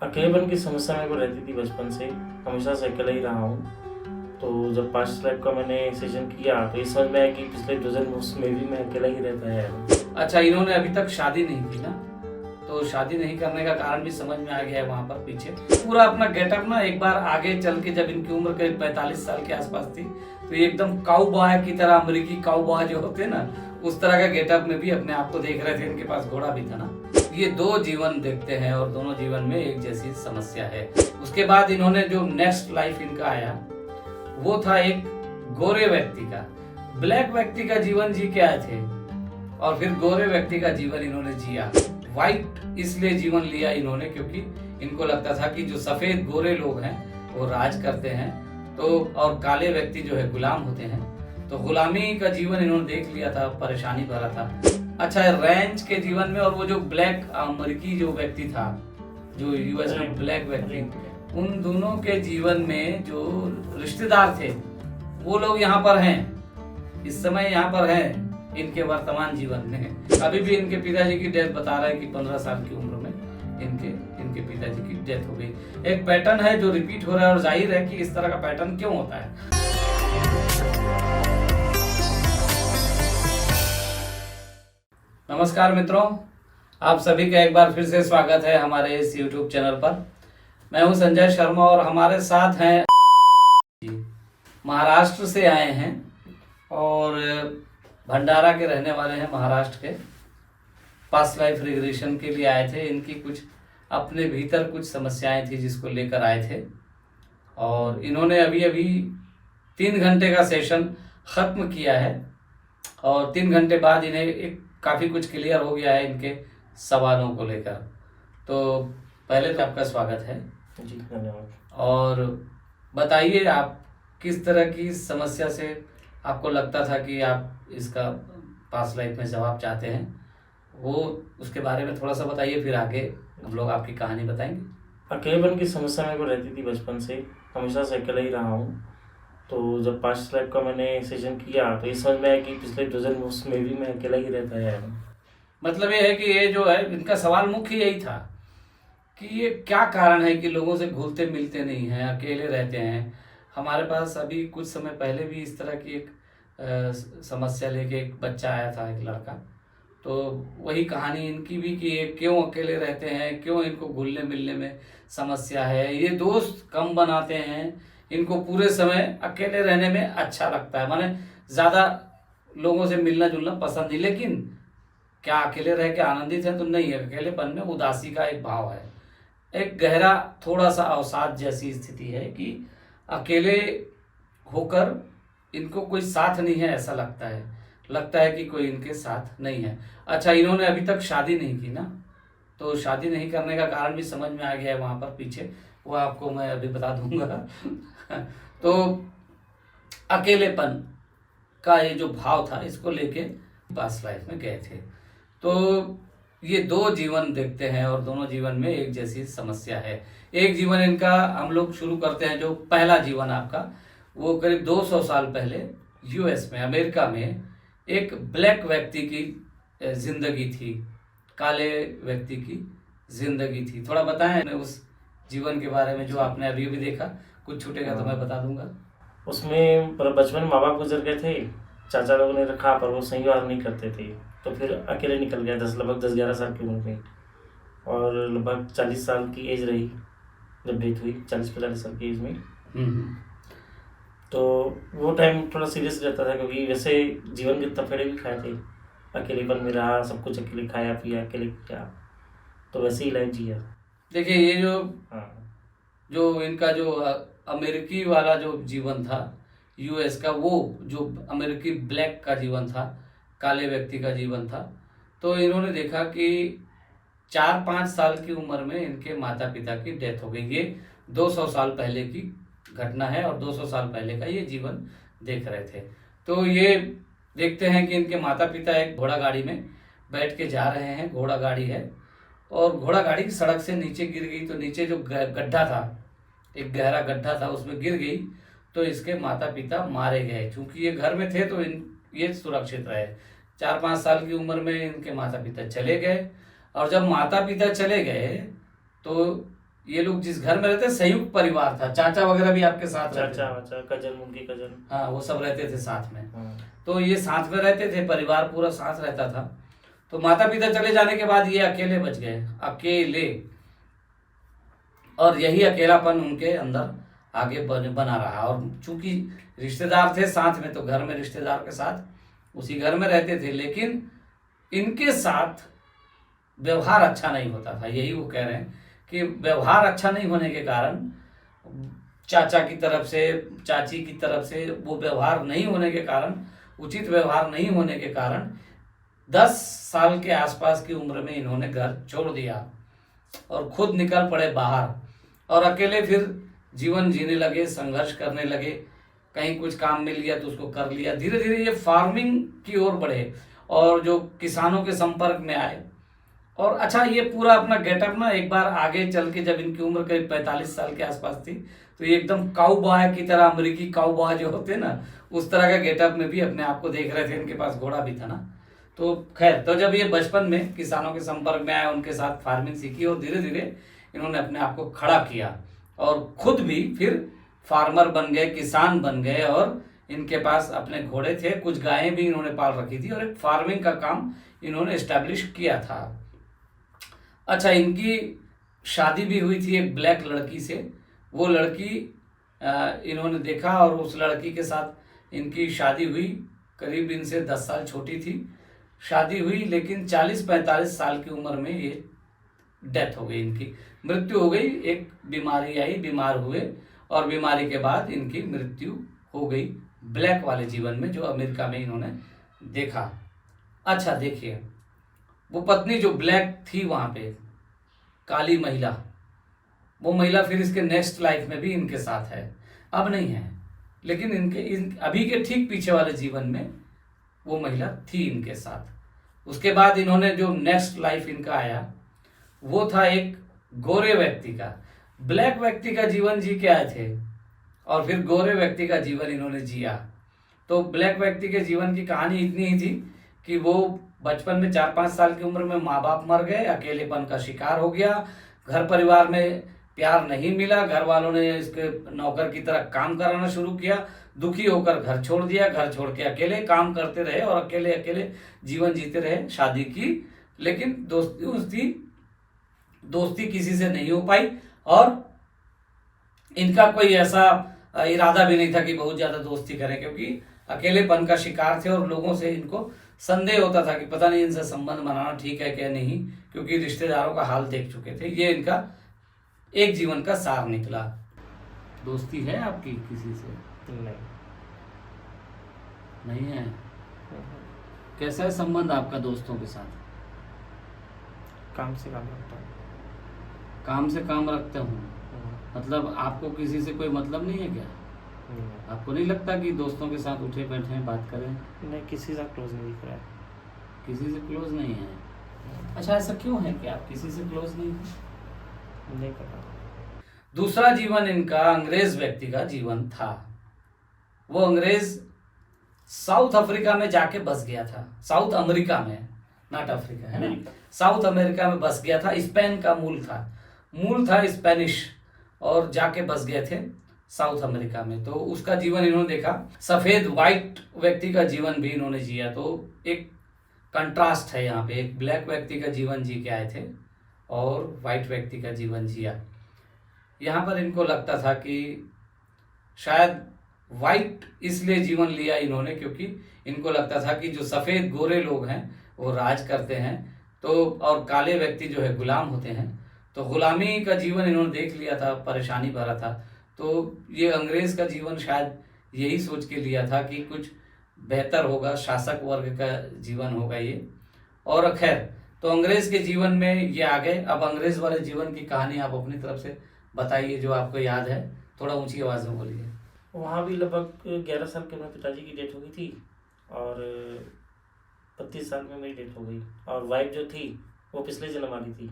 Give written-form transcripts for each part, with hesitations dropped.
अकेलेपन की समस्या मेरे को रहती थी बचपन से। हमेशा से अकेला ही रहा हूँ। तो जब पास्ट लाइफ का मैंने सेशन किया तो ये समझ में आया कि पिछले 2 जन्म उसमें भी मैं अकेला ही रहता है। अच्छा, इन्होंने अभी तक शादी नहीं की ना, तो शादी नहीं करने का कारण भी समझ में आ गया है। वहां पर पीछे पूरा अपना गेटअप ना, एक बार आगे चल के जब इनकी उम्र करीब 45 साल के आसपास थी, तो ये एकदम काउ बॉय की तरह, अमेरिकी काउ बॉय जो होते हैं ना, उस तरह का गेटअप में भी अपने आप को देख रहे थे। इनके पास घोड़ा भी था ना। ये 2 जीवन देखते हैं और दोनों जीवन में एक जैसी समस्या है। उसके बाद इन्होंने जो नेक्स्ट लाइफ इनका आया वो था एक गोरे व्यक्ति का। ब्लैक व्यक्ति का जीवन जी के आए थे और फिर गोरे व्यक्ति का जीवन इन्होंने जिया। व्हाइट इसलिए जीवन लिया इन्होंने क्योंकि इनको लगता था कि जो सफेद गोरे लोग हैं वो राज करते हैं, तो और काले व्यक्ति जो है गुलाम होते हैं। तो गुलामी का जीवन इन्होंने देख लिया था, परेशानी भरा था। अच्छा, रैंच के जीवन में और वो जो ब्लैक अमेरिकी जो व्यक्ति था, जो यूएस में ब्लैक व्यक्ति, उन दोनों के जीवन में जो रिश्तेदार थे वो लोग यहाँ पर हैं, इस समय यहाँ पर हैं इनके वर्तमान जीवन में। अभी भी इनके पिताजी की डेथ बता रहा है कि 15 साल की उम्र में इनके पिताजी की डेथ हो गई। एक पैटर्न है जो रिपीट हो रहा है और जाहिर है कि इस तरह का पैटर्न क्यों होता है। नमस्कार मित्रों, आप सभी का एक बार फिर से स्वागत है हमारे इस YouTube चैनल पर। मैं हूं संजय शर्मा और हमारे साथ हैं महाराष्ट्र से आए हैं और भंडारा के रहने वाले हैं। महाराष्ट्र के पास्ट लाइफ रिग्रेशन के लिए आए थे। इनकी कुछ अपने भीतर कुछ समस्याएं थी जिसको लेकर आए थे और इन्होंने अभी 3 घंटे का सेशन ख़त्म किया है और 3 घंटे बाद इन्हें एक काफ़ी कुछ क्लियर हो गया है इनके सवालों को लेकर। तो पहले तो आपका स्वागत है जी, धन्यवाद। और बताइए आप किस तरह की समस्या से आपको लगता था कि आप इसका पास्ट लाइफ में जवाब चाहते हैं, वो उसके बारे में थोड़ा सा बताइए, फिर आगे हम लोग आपकी कहानी बताएंगे। अकेलेपन की समस्या मेरे को रहती थी बचपन से। हमेशा से अकेला ही रहा हूँ। तो जब पास्ट लाइफ का मैंने सेशन किया तो ये समझ में आया कि पिछले 2 जन्म उसमें भी मैं अकेला ही रहता है। मतलब ये है कि ये जो है इनका सवाल मुख्य यही था कि ये क्या कारण है कि लोगों से घुलते मिलते नहीं हैं, अकेले रहते हैं। हमारे पास अभी कुछ समय पहले भी इस तरह की एक समस्या लेके एक बच्चा आया था, एक लड़का। तो वही कहानी इनकी भी कि ये क्यों अकेले रहते हैं, क्यों इनको घुलने मिलने में समस्या है। ये दोस्त कम बनाते हैं, इनको पूरे समय अकेले रहने में अच्छा लगता है, माने ज़्यादा लोगों से मिलना जुलना पसंद नहीं। लेकिन क्या अकेले रह के आनंदित है? तो नहीं है। अकेलेपन में उदासी का एक भाव है, एक गहरा थोड़ा सा अवसाद जैसी स्थिति है कि अकेले होकर इनको कोई साथ नहीं है, ऐसा लगता है कि कोई इनके साथ नहीं है। अच्छा, इन्होंने अभी तक शादी नहीं की ना, तो शादी नहीं करने का कारण भी समझ में आ गया है वहाँ पर पीछे, वो आपको मैं अभी बता दूंगा। तो अकेलेपन का ये जो भाव था, इसको लेके पास्ट लाइफ में गए थे। तो ये 2 जीवन देखते हैं और दोनों जीवन में एक जैसी समस्या है। एक जीवन इनका हम लोग शुरू करते हैं, जो पहला जीवन आपका, वो करीब 200 साल पहले यूएस में, अमेरिका में एक ब्लैक व्यक्ति की जिंदगी थी, काले व्यक्ति की जिंदगी थी। थोड़ा बताएं उस जीवन के बारे में जो आपने अभी भी देखा। कुछ छूटेगा तो मैं बता दूंगा। उसमें पर बचपन में माँ बाप गुजर गए थे, चाचा लोगों ने रखा पर वो सही व्यवहार नहीं करते थे, तो फिर अकेले निकल गया लगभग 10-11 साल की उम्र में। और लगभग 40 साल की एज रही जब डेथ हुई, 40-45 साल की एज में। तो वो टाइम थोड़ा सीरियस रहता था क्योंकि वैसे जीवन के तफेड़े भी खाए थे, अकेलेपन में रहा, सब कुछ अकेले खाया पिया, अकेले किया, तो वैसे ही लाइफ जिया। देखिए, ये जो हाँ, इनका जो अमेरिकी वाला जो जीवन था यूएस का, वो जो अमेरिकी ब्लैक का जीवन था, काले व्यक्ति का जीवन था, तो इन्होंने देखा कि 4-5 साल की उम्र में इनके माता पिता की डेथ हो गई। ये 200 साल पहले की घटना है और 200 साल पहले का ये जीवन देख रहे थे। तो ये देखते हैं कि इनके माता पिता एक घोड़ा गाड़ी में बैठ के जा रहे हैं, घोड़ा गाड़ी है, और घोड़ा गाड़ी की सड़क से नीचे गिर गई। तो नीचे जो गड्ढा था, एक गहरा गड्ढा था, उसमें गिर गई। तो इसके माता पिता मारे गए। चूंकि ये घर में थे तो ये सुरक्षित रहे। 4-5 साल की उम्र में इनके माता पिता चले गए और जब माता पिता चले गए तो ये लोग जिस घर में रहते संयुक्त परिवार था, चाचा वगैरह भी आपके साथ रहते चाचा थे? वाचा कजन, उनके कजन। हाँ, वो सब रहते थे साथ में। हाँ। तो ये साथ में रहते थे, परिवार पूरा साथ रहता था। तो माता पिता चले जाने के बाद ये अकेले बच गए, अकेले। और यही अकेलापन उनके अंदर आगे बना रहा। और चूंकि रिश्तेदार थे साथ में, तो घर में रिश्तेदार के साथ उसी घर में रहते थे, लेकिन इनके साथ व्यवहार अच्छा नहीं होता था। यही वो कह रहे हैं कि व्यवहार अच्छा नहीं होने के कारण, चाचा की तरफ से, चाची की तरफ से वो व्यवहार नहीं होने के कारण, उचित व्यवहार नहीं होने के कारण 10 साल के आसपास की उम्र में इन्होंने घर छोड़ दिया और खुद निकल पड़े बाहर, और अकेले फिर जीवन जीने लगे, संघर्ष करने लगे। कहीं कुछ काम मिल गया तो उसको कर लिया। धीरे धीरे ये फार्मिंग की ओर बढ़े और जो किसानों के संपर्क में आए। और अच्छा, ये पूरा अपना गेटअप ना एक बार आगे चल के, जब इनकी उम्र करीब 45 साल के आसपास थी, तो ये एकदम काऊ बॉय की तरह, अमेरिकी काऊ बॉय जो होते ना, उस तरह का गेटअप में भी अपने आप को देख रहे थे। इनके पास घोड़ा भी था ना। तो खैर, तो जब ये बचपन में किसानों के संपर्क में आए, उनके साथ फार्मिंग सीखी और धीरे धीरे इन्होंने अपने आप को खड़ा किया और खुद भी फिर फार्मर बन गए, किसान बन गए। और इनके पास अपने घोड़े थे, कुछ गायें भी इन्होंने पाल रखी थी, और एक फार्मिंग का काम इन्होंने एस्टेब्लिश किया था। अच्छा, इनकी शादी भी हुई थी एक ब्लैक लड़की से। वो लड़की इन्होंने देखा और उस लड़की के साथ इनकी शादी हुई। करीब इनसे 10 साल छोटी थी, शादी हुई, लेकिन 40-45 साल की उम्र में ये डेथ हो गई, इनकी मृत्यु हो गई। एक बीमारी आई, बीमार हुए, और बीमारी के बाद इनकी मृत्यु हो गई ब्लैक वाले जीवन में, जो अमेरिका में इन्होंने देखा। अच्छा देखिए, वो पत्नी जो ब्लैक थी वहाँ पे, काली महिला, वो महिला फिर इसके नेक्स्ट लाइफ में भी इनके साथ है। अब नहीं है, लेकिन अभी के ठीक पीछे वाले जीवन में वो महिला थी इनके साथ। उसके बाद इन्होंने जो नेक्स्ट लाइफ इनका आया, वो था एक गोरे व्यक्ति का। ब्लैक व्यक्ति का जीवन जी के आए थे और फिर गोरे व्यक्ति का जीवन इन्होंने जिया। तो ब्लैक व्यक्ति के जीवन की कहानी इतनी ही थी कि वो बचपन में 4-5 साल की उम्र में माँ बाप मर गए, अकेलेपन का शिकार हो गया, घर परिवार में प्यार नहीं मिला, घर वालों ने इसके नौकर की तरह काम कराना शुरू किया, दुखी होकर घर छोड़ दिया, घर छोड़ के अकेले काम करते रहे और अकेले अकेले जीवन जीते रहे। शादी की, लेकिन दोस्ती किसी से नहीं हो पाई, और इनका कोई ऐसा इरादा भी नहीं था कि बहुत ज्यादा दोस्ती करें, क्योंकि अकेलेपन का शिकार थे और लोगों से इनको संदेह होता था कि पता नहीं इनसे संबंध बनाना ठीक है क्या नहीं, क्योंकि रिश्तेदारों का हाल देख चुके थे। ये इनका एक जीवन का सार निकला। दोस्ती है आपकी किसी से? नहीं है। कैसा है संबंध आपका दोस्तों के साथ? काम से काम रखता हूँ। काम से काम रखते हूँ, मतलब आपको किसी से कोई मतलब नहीं है क्या? आपको नहीं लगता कि दोस्तों के साथ उठे बैठे हैं, बात करें? नहीं, किसी से क्लोज नहीं दिख रहा है। किसी से क्लोज नहीं है? अच्छा, ऐसा क्यों है कि आप किसी से क्लोज नहीं हैं? नहीं पता। दूसरा जीवन इनका अंग्रेज व्यक्ति का जीवन था। वो अंग्रेज साउथ अफ्रीका में जाके बस गया था। साउथ अमेरिका में, नॉट अफ्रीका, है ना, साउथ अमेरिका में बस गया था। स्पेन का मूल था स्पेनिश, और जाके बस गए थे साउथ अमेरिका में। तो उसका जीवन इन्होंने देखा। सफेद व्हाइट व्यक्ति का जीवन भी इन्होंने जिया। तो एक कंट्रास्ट है यहाँ पे, एक ब्लैक व्यक्ति का जीवन जी के आए थे और व्हाइट व्यक्ति का जीवन जिया। यहाँ पर इनको लगता था कि शायद व्हाइट इसलिए जीवन लिया इन्होंने क्योंकि इनको लगता था कि जो सफ़ेद गोरे लोग हैं वो राज करते हैं, तो और काले व्यक्ति जो है गुलाम होते हैं। तो गुलामी का जीवन इन्होंने देख लिया था, परेशानी भरा था। तो ये अंग्रेज का जीवन शायद यही सोच के लिया था कि कुछ बेहतर होगा, शासक वर्ग का जीवन होगा ये। और खैर, तो अंग्रेज के जीवन में ये आ गए। अब अंग्रेज वाले जीवन की कहानी आप अपनी तरफ से बताइए जो आपको याद है, थोड़ा ऊंची आवाज में बोलिए। वहाँ भी लगभग 11 साल के मेरे पिताजी की डेथ हो गई थी और 32 साल में मेरी डेथ हो गई। और वाइफ जो थी वो पिछले जन्म वाली थी,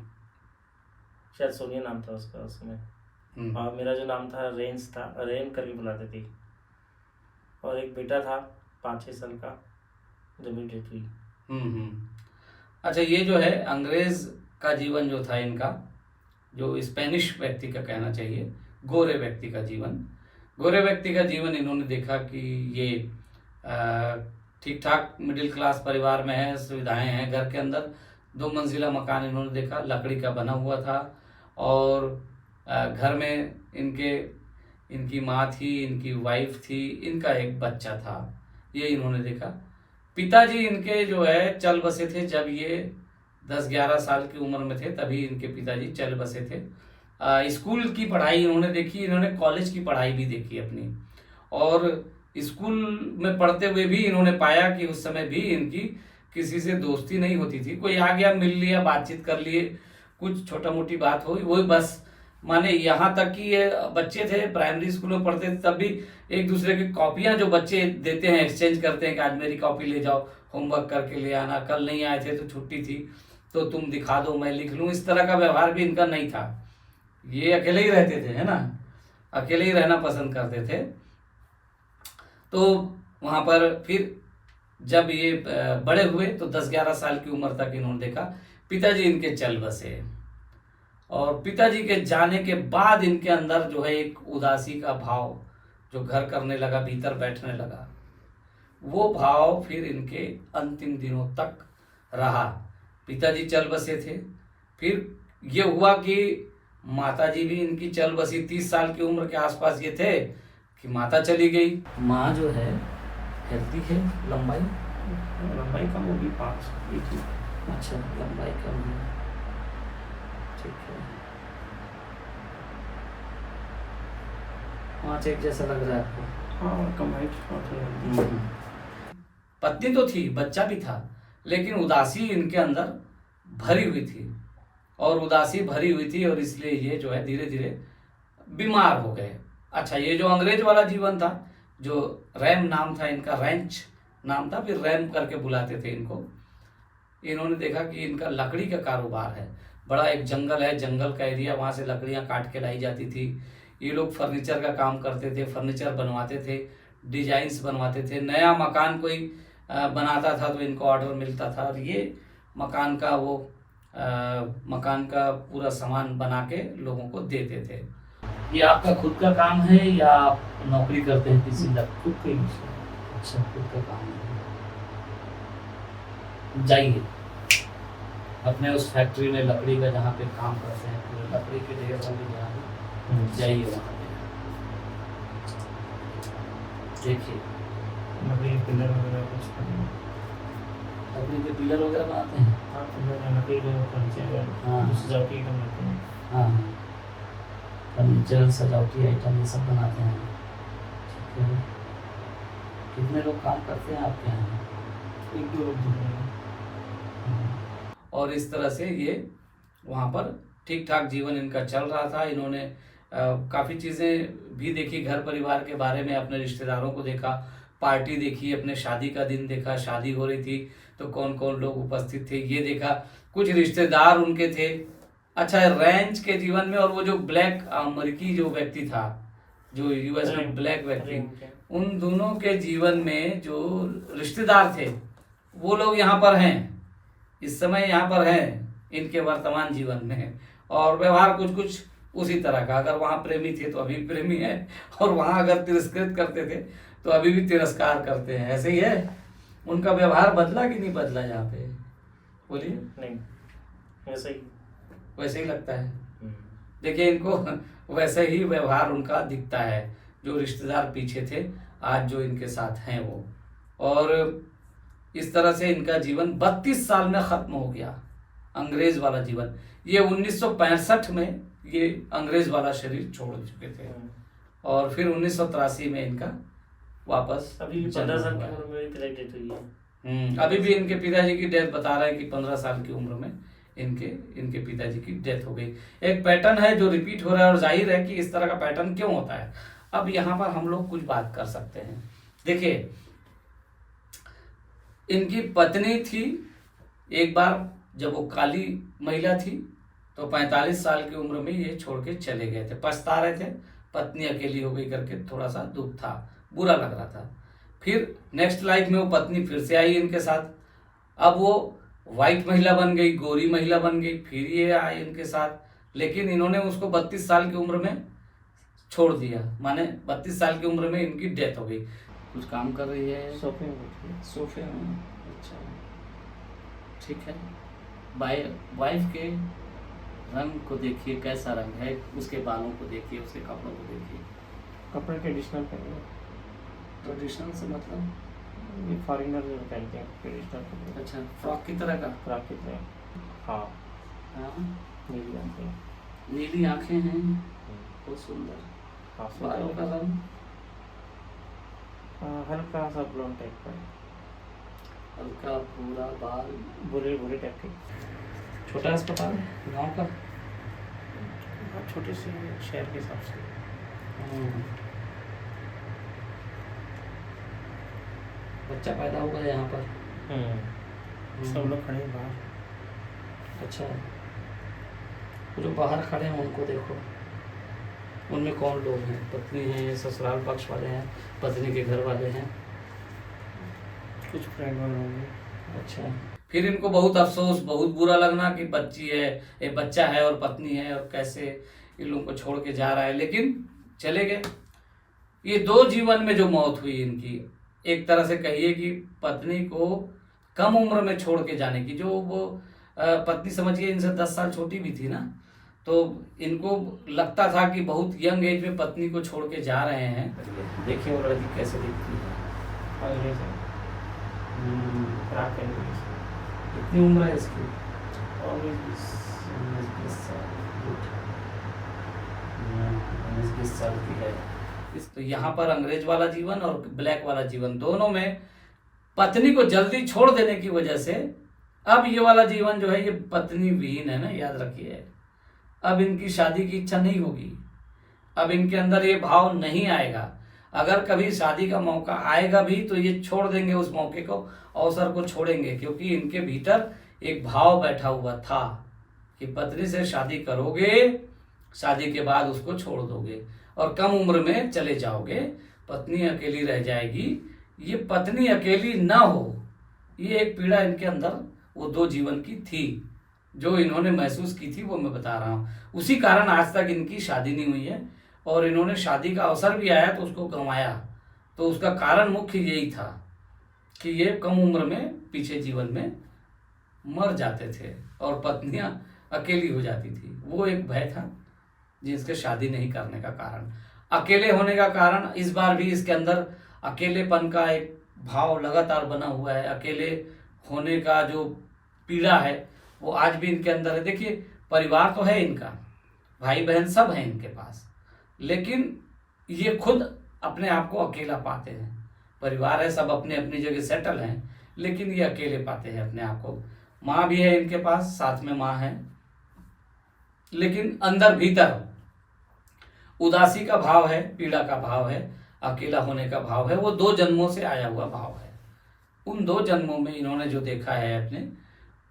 शायद सोनिया नाम था उसका उस समय। और मेरा जो नाम था रेंस था, रेन करके बुलाते थे। और एक बेटा था 5-6 साल का, जब मेरी डेथ हुई। अच्छा, ये जो है अंग्रेज का जीवन जो था इनका जो स्पेनिश व्यक्ति का कहना चाहिए, गोरे व्यक्ति का जीवन। गोरे व्यक्ति का जीवन इन्होंने देखा कि ये ठीक ठाक मिडिल क्लास परिवार में है, सुविधाएं हैं घर के अंदर। 2 मंजिला मकान इन्होंने देखा, लकड़ी का बना हुआ था, और घर में इनकी माँ थी, इनकी वाइफ थी, इनका एक बच्चा था, ये इन्होंने देखा। पिताजी इनके जो है चल बसे थे, जब ये 10-11 साल की उम्र में थे तभी इनके पिताजी चल बसे थे। स्कूल की पढ़ाई इन्होंने देखी, इन्होंने कॉलेज की पढ़ाई भी देखी अपनी, और स्कूल में पढ़ते हुए भी इन्होंने पाया कि उस समय भी इनकी किसी से दोस्ती नहीं होती थी। कोई आ गया, मिल लिया, बातचीत कर लिए, कुछ छोटा मोटी बात हुई, वही बस। माने यहाँ तक कि ये बच्चे थे, प्राइमरी स्कूल में पढ़ते थे, तब भी एक दूसरे की कॉपियां जो बच्चे देते हैं, एक्सचेंज करते हैं कि आज मेरी कॉपी ले जाओ, होमवर्क करके ले आना, कल नहीं आए थे तो छुट्टी थी तो तुम दिखा दो, मैं लिख लूँ। इस तरह का व्यवहार भी इनका नहीं था। ये अकेले ही रहते थे, है ना, अकेले ही रहना पसंद करते थे। तो वहाँ पर फिर जब ये बड़े हुए तो 10-11 साल की उम्र तक इन्होंने देखा पिताजी इनके चल बसे, और पिताजी के जाने के बाद इनके अंदर जो है एक उदासी का भाव जो घर करने लगा, भीतर बैठने लगा। वो भाव फिर इनके अंतिम दिनों तक रहा। पिताजी चल बसे थे, फिर ये हुआ कि माताजी भी इनकी चल बसी। 30 साल की उम्र के आसपास ये थे कि माता चली गई। माँ जो है हेल्दी है, लंबाई कम होगी 5 फीट। अच्छा, लंबाई कम है, ठीक है। 5 एक जैसा लग रहा है आपको? हाँ, कम हाइट। पत्नी तो थी, बच्चा भी था, लेकिन उदासी इनके अंदर भरी हुई थी, और उदासी भरी हुई थी, और इसलिए ये जो है धीरे धीरे बीमार हो गए। अच्छा, ये जो अंग्रेज वाला जीवन था, जो रैम नाम था इनका, रैंच नाम था, फिर रैम करके बुलाते थे इनको। इन्होंने देखा कि इनका लकड़ी का कारोबार है, बड़ा एक जंगल है, जंगल का एरिया, वहाँ से लकड़ियाँ काट के लाई जाती थी। ये लोग फर्नीचर का काम करते थे, फर्नीचर बनवाते थे, डिजाइन्स बनवाते थे। नया मकान कोई बनाता था तो इनको ऑर्डर मिलता था, और ये मकान का पूरा सामान बना के लोगों को देते थे। ये आपका खुद का काम है या आप नौकरी करते हैं किसी का? खुद का ही। अच्छा, खुद का काम है। जाइए अपने उस फैक्ट्री में, लकड़ी का जहाँ पे काम करते हैं, पूरे लकड़ी के ढेर होंगे जहाँ पे, जाइए वहाँ पे, देखिए लकड़ी के पिलर वगैरह कुछ लकड़ी के पिलर वगैरह बनाते हैं। हाँ, लकड़ी के फर्नीचर, हाँ, सजावटी आइटम बनाते हैं। हाँ, फर्नीचर, सजावटी आइटम ये सब बनाते हैं, ठीक है। कितने लोग काम करते हैं आपके यहाँ? 1-2 लोग दिख रहे हैं। और इस तरह से ये वहाँ पर ठीक ठाक जीवन इनका चल रहा था। इन्होंने काफ़ी चीज़ें भी देखी घर परिवार के बारे में, अपने रिश्तेदारों को देखा, पार्टी देखी, अपने शादी का दिन देखा, शादी हो रही थी तो कौन कौन लोग उपस्थित थे ये देखा, कुछ रिश्तेदार उनके थे। अच्छा, रैंच के जीवन में, और वो जो ब्लैक अमेरिकी जो व्यक्ति था, जो यूएस में ब्लैक व्यक्ति, उन दोनों के जीवन में जो रिश्तेदार थे वो लोग यहाँ पर हैं, इस समय यहाँ पर हैं इनके वर्तमान जीवन में, और व्यवहार कुछ कुछ उसी तरह का। अगर वहाँ प्रेमी थे तो अभी प्रेमी है, और वहाँ अगर तिरस्कृत करते थे तो अभी भी तिरस्कार करते हैं। ऐसे ही है, उनका व्यवहार बदला कि नहीं बदला यहाँ पे? बोलिए। नहीं, वैसे ही लगता है। देखिए, इनको वैसे ही व्यवहार उनका दिखता है। जो रिश्तेदार पीछे थे आज जो इनके साथ हैं वो, और इस तरह से इनका जीवन 32 साल में खत्म हो गया, अंग्रेज वाला जीवन। ये 1965 में ये अंग्रेज वाला शरीर छोड़ चुके थे, और फिर 1983 में इनका वापस अभी 15 साल की उम्र में पिताजी डेथ हुई है। अभी भी इनके पिताजी की डेथ बता रहे हैं कि 15 साल की उम्र में इनके पिताजी की डेथ हो गई। एक पैटर्न है जो रिपीट हो रहा है, और जाहिर है कि इस तरह का पैटर्न क्यों होता है। अब यहाँ पर हम लोग कुछ बात कर सकते हैं। देखिए, इनकी पत्नी थी, एक बार जब वो काली महिला थी तो 45 साल की उम्र में ये छोड़ के चले गए थे। पछता रहे थे, पत्नी अकेली हो गई करके थोड़ा सा दुख था, बुरा लग रहा था। फिर नेक्स्ट लाइफ में वो पत्नी फिर से आई इनके साथ, अब वो वाइट महिला बन गई, गोरी महिला बन गई, फिर ये आए इनके साथ, लेकिन इन्होंने उसको 32 साल की उम्र में छोड़ दिया, माने 32 साल की उम्र में इनकी डेथ हो गई। कुछ काम कर रही है, सोफे में बैठी है। सोफे में, अच्छा ठीक है। वाइफ के रंग को देखिए, कैसा रंग है, उसके बालों को देखिए, उसके कपड़ों को देखिए। कपड़े ट्रेडिशनल पहने हैं। ट्रेडिशनल से मतलब ये फॉरेनर जो पहनते हैं ट्रेडिशनल कपड़े। अच्छा, फ्रॉक की तरह का। फ्रॉक की तरह। हाँ, हाँ, नीली आंखें। नीली आंखें हैं, बहुत सुंदर। हाँ, बालों का रंग हल्का सा ब्लॉन्ड टाइप का है। हल्का भूरा बाल, भूरे भूरे टाइप के। छोटा अस्पताल गांव का। बहुत छोटे से शहर के हिसाब से। बच्चा पैदा हुआ है यहाँ पर। सब लोग खड़े हैं बाहर। अच्छा, वो जो बाहर खड़े हैं उनको देखो, उनमें कौन लोग हैं? पत्नी है, ससुराल पक्ष वाले हैं, पत्नी के घर वाले हैं, कुछ फ्रेंड वाले होंगे। अच्छा। फिर इनको बहुत अफसोस, बहुत बुरा लगना कि बच्ची है, एक बच्चा है और पत्नी है, और कैसे इन लोगों को छोड़ के जा रहा है, लेकिन चले गए। ये दो जीवन में जो मौत हुई इनकी, एक तरह से कहिए कि पत्नी को कम उम्र में छोड़ के जाने की, जो वो पत्नी समझिए इनसे 10 साल छोटी भी थी ना, तो इनको लगता था कि बहुत यंग एज में पत्नी को छोड़ के जा रहे हैं। देखिए वो लड़की कैसे दिखती है, पहले से फ्रॉक पहनी हुई है। कितनी उम्र है इसकी? और 20 19-20 साल। 19-20 साल की है। तो यहाँ पर अंग्रेज वाला जीवन और ब्लैक वाला जीवन, दोनों में पत्नी को जल्दी छोड़ देने की वजह से अब ये वाला जीवन जो है ये पत्नी विहीन है ना, याद रखिए। अब इनकी शादी की इच्छा नहीं होगी, अब इनके अंदर ये भाव नहीं आएगा। अगर कभी शादी का मौका आएगा भी तो ये छोड़ देंगे उस मौके को, अवसर को छोड़ेंगे, क्योंकि इनके भीतर एक भाव बैठा हुआ था कि पत्नी से शादी करोगे, शादी के बाद उसको छोड़ दोगे और कम उम्र में चले जाओगे, पत्नी अकेली रह जाएगी। ये पत्नी अकेली ना हो, ये एक पीड़ा इनके अंदर वो दो जीवन की थी, जो इन्होंने महसूस की थी, वो मैं बता रहा हूँ। उसी कारण आज तक इनकी शादी नहीं हुई है, और इन्होंने शादी का अवसर भी आया तो उसको गंवाया। तो उसका कारण मुख्य यही था कि ये कम उम्र में पीछे जीवन में मर जाते थे और पत्नियां अकेली हो जाती थी। वो एक भय था जिसके शादी नहीं करने का कारण। अकेले होने का कारण इस बार भी इसके अंदर अकेलेपन का एक भाव लगातार बना हुआ है। अकेले होने का जो पीड़ा है वो आज भी इनके अंदर है। देखिए, परिवार तो है इनका, भाई बहन सब हैं इनके पास, लेकिन ये खुद अपने आप को अकेला पाते हैं। परिवार है, सब अपने अपनी जगह सेटल हैं, लेकिन ये अकेले पाते हैं अपने आप को। माँ भी है इनके पास, साथ में माँ है, लेकिन अंदर भीतर उदासी का भाव है, पीड़ा का भाव है, अकेला होने का भाव है। वो 2 जन्मों से आया हुआ भाव है। उन 2 जन्मों में इन्होंने जो देखा है अपने,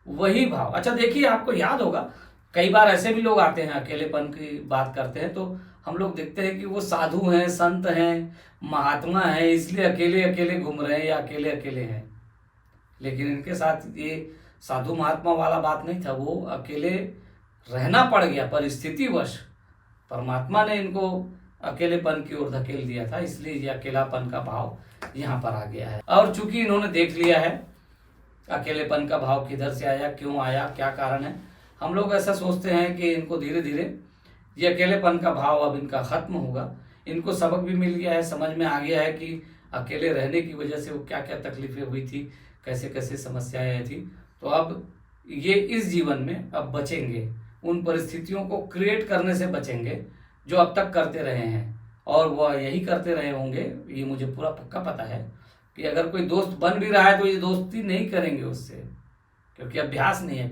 वही भाव। अच्छा देखिए, आपको याद होगा कई बार ऐसे भी लोग आते हैं, अकेलेपन की बात करते हैं तो हम लोग देखते हैं कि वो साधु हैं, संत हैं, महात्मा हैं, इसलिए अकेले अकेले घूम रहे हैं या अकेले अकेले हैं। लेकिन इनके साथ ये साधु महात्मा वाला बात नहीं था, वो अकेले रहना पड़ गया परिस्थितिवश। परमात्मा ने इनको अकेलेपन की ओर धकेल दिया था, इसलिए ये अकेलापन का भाव यहाँ पर आ गया है। और चूंकि इन्होंने देख लिया है अकेलेपन का भाव किधर से आया, क्यों आया, क्या कारण है, हम लोग ऐसा सोचते हैं कि इनको धीरे धीरे ये अकेलेपन का भाव अब इनका खत्म होगा। इनको सबक भी मिल गया है, समझ में आ गया है कि अकेले रहने की वजह से वो क्या क्या तकलीफें हुई थी, कैसे कैसे समस्याएं आई थी। तो अब ये इस जीवन में अब बचेंगे, उन परिस्थितियों को क्रिएट करने से बचेंगे जो अब तक करते रहे हैं, और वह यही करते रहे होंगे। ये मुझे पूरा पक्का पता है कि अगर कोई दोस्त बन भी रहा है तो ये दोस्ती नहीं करेंगे उससे, क्योंकि अभ्यास नहीं है।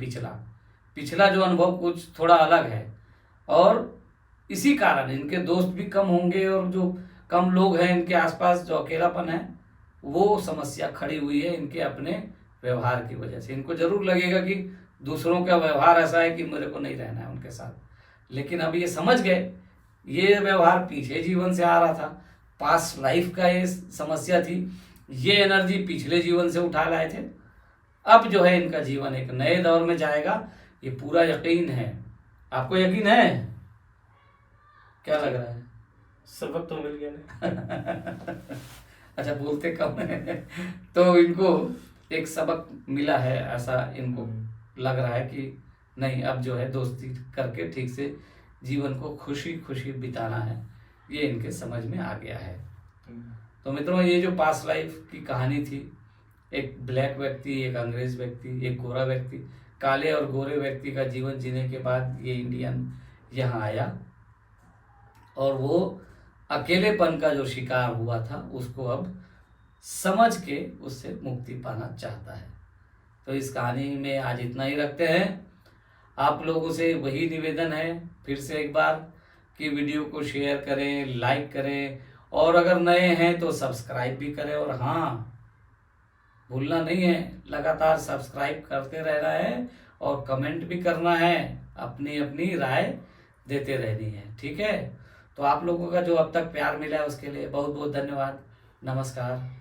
पिछला जो अनुभव कुछ थोड़ा अलग है, और इसी कारण इनके दोस्त भी कम होंगे, और जो कम लोग हैं इनके आसपास, जो अकेलापन है वो समस्या खड़ी हुई है इनके अपने व्यवहार की वजह से। इनको जरूर लगेगा कि दूसरों का व्यवहार ऐसा है कि मेरे को नहीं रहना है उनके साथ, लेकिन अब ये समझ गए ये व्यवहार पीछे जीवन से आ रहा था, पास्ट लाइफ का ये समस्या थी, ये एनर्जी पिछले जीवन से उठा लाए थे। अब जो है इनका जीवन एक नए दौर में जाएगा, ये पूरा यकीन है। आपको यकीन है? क्या लग रहा है? सबक तो मिल गया ना। अच्छा, बोलते कम है तो इनको एक सबक मिला है, ऐसा इनको लग रहा है कि नहीं, अब जो है दोस्ती करके ठीक से जीवन को खुशी खुशी बिताना है, ये इनके समझ में आ गया है। तो मित्रों, ये जो पास्ट लाइफ की कहानी थी, एक ब्लैक व्यक्ति, एक अंग्रेज व्यक्ति, एक गोरा व्यक्ति, काले और गोरे व्यक्ति का जीवन जीने के बाद ये इंडियन यहाँ आया और वो अकेलेपन का जो शिकार हुआ था उसको अब समझ के उससे मुक्ति पाना चाहता है। तो इस कहानी में आज इतना ही रखते हैं। आप लोगों से वही निवेदन है फिर से एक बार कि वीडियो को शेयर करें, लाइक करें, और अगर नए हैं तो सब्सक्राइब भी करें। और हाँ, भूलना नहीं है, लगातार सब्सक्राइब करते रहना है और कमेंट भी करना है, अपनी अपनी राय देते रहनी है, ठीक है। तो आप लोगों का जो अब तक प्यार मिला है उसके लिए बहुत बहुत धन्यवाद। नमस्कार।